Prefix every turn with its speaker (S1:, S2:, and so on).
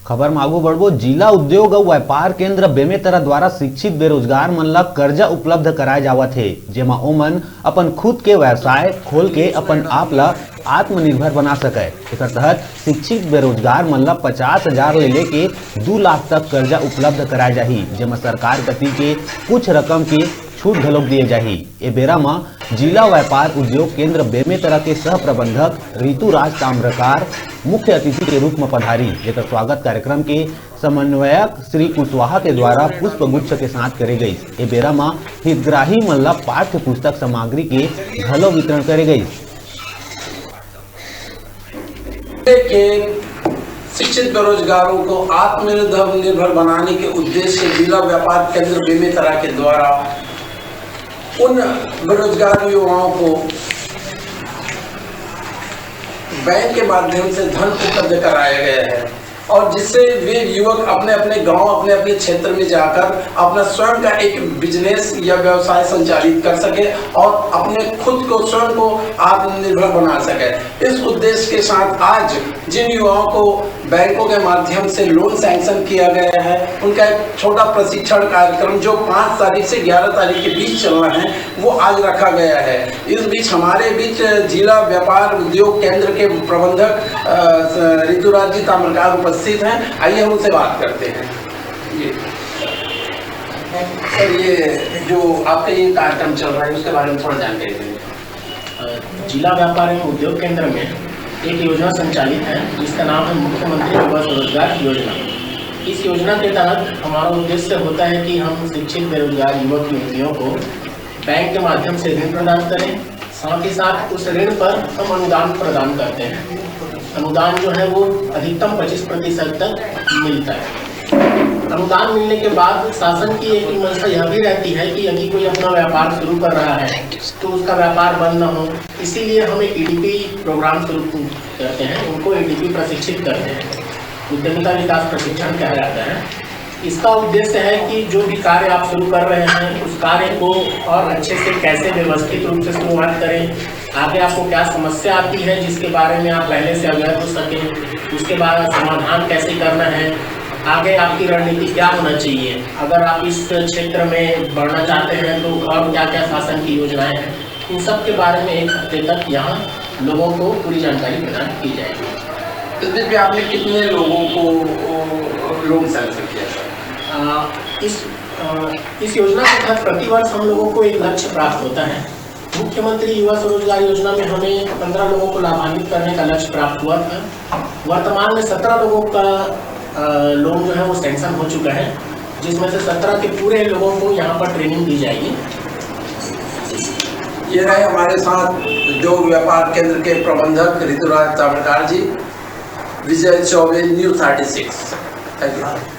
S1: खबर में आगू बढ़बो। जिला उद्योग और व्यापार केंद्र बेमेतरा द्वारा शिक्षित बेरोजगार मन ला कर्जा उपलब्ध कराए जावत है, जेमा ओमन अपन खुद के व्यवसाय खोल के अपन आप ला आत्मनिर्भर बना सके। एकर तहत शिक्षित बेरोजगार मन ला 50,000 ले लेके 2 लाख तक कर्जा उपलब्ध कराए जाही, जेमा सरकार कती के कुछ रकम के छूट घलोक दिए जाही। ए बेरा में जिला व्यापार उद्योग केंद्र बेमेतरा के सह प्रबंधक ऋतुराज ताम्रकार मुख्य अतिथि के रूप में पधारी। जेकर स्वागत कार्यक्रम के समन्वयक श्री कुशवाहा के द्वारा पुष्प गुच्छ के साथ करे गई। ए बेरा में हितग्राही मन ला पाठ्य पुस्तक सामग्री के घलो वितरण करे गई।
S2: शिक्षित बेरोजगारों को आत्मनिर्भर बनाने के उद्देश्य से जिला व्यापार केंद्र बेमेतरा के द्वारा उन बेरोजगार युवाओं को बैंक के माध्यम से धन उपलब्ध कराया गया है और जिससे वे युवक अपने अपने गांव अपने अपने क्षेत्र में जाकर अपना स्वयं का एक बिजनेस या व्यवसाय संचालित कर सके और अपने खुद को स्वयं को आत्मनिर्भर बना सके। इस उद्देश्य के साथ आज जिन युवाओं को बैंकों के माध्यम से लोन सैंक्शन किया गया है, उनका एक छोटा प्रशिक्षण कार्यक्रम जो 5 तारीख से 11 तारीख के बीच चलना है वो आज रखा गया है। इस बीच हमारे बीच जिला व्यापार उद्योग केंद्र के प्रबंधक ऋतुराज जी ताम्रकार उपस्थित हैं। आइए हम उनसे बात करते हैं। सर, ये जो आपका ये कार्यक्रम चल रहा है उसके बारे में थोड़ा जानकारी दें।
S3: जिला व्यापार एवं उद्योग केंद्र में एक योजना संचालित है जिसका नाम है मुख्यमंत्री युवा स्वरोजगार योजना। इस योजना के तहत हमारा उद्देश्य होता है कि हम शिक्षित बेरोजगार युवक युवतियों को बैंक के माध्यम से ऋण प्रदान करें, साथ ही साथ उस ऋण पर हम अनुदान प्रदान करते हैं। अनुदान जो है वो अधिकतम 25% तक मिलता है। अनुदान मिलने के बाद शासन की एक मंशा यह भी रहती है कि यदि कोई अपना व्यापार शुरू कर रहा है तो उसका व्यापार बंद न हो, इसीलिए हम एक EDP प्रोग्राम शुरू करते हैं। उनको EDP प्रशिक्षित करते हैं, उद्यमिता विकास प्रशिक्षण कहा जाता है। इसका उद्देश्य है कि जो भी कार्य आप शुरू कर रहे हैं उस कार्य को और अच्छे से कैसे व्यवस्थित रूप से शुरुआत करें, आगे आपको क्या समस्या आती है जिसके बारे में आप पहले से अवगत हो सकें, उसके बाद समाधान कैसे करना है, आगे आपकी रणनीति क्या होना चाहिए, अगर आप इस क्षेत्र में बढ़ना चाहते हैं तो और क्या क्या शासन की योजनाएं हैं, इन सब के बारे में 1 हफ्ते तक यहाँ लोगों को पूरी जानकारी प्रदान की जाएगी।
S2: इस बीच में आपने कितने लोगों को लोन सैंक्शन किया था?
S3: इस योजना के तहत प्रतिवर्ष हम लोगों को एक लक्ष्य प्राप्त होता है। मुख्यमंत्री युवा स्वरोजगार योजना में हमें 15 लोगों को लाभान्वित करने का लक्ष्य प्राप्त हुआ था। वर्तमान में 17 लोगों का लोन जो है वो सैंक्शन हो चुका है, जिसमें से 17 के पूरे लोगों को यहाँ पर ट्रेनिंग दी जाएगी।
S2: ये रहे हमारे साथ उद्योग व्यापार केंद्र के प्रबंधक ऋतुराज ताम्रकार जी। विजय चौबे, News 36। Thank you.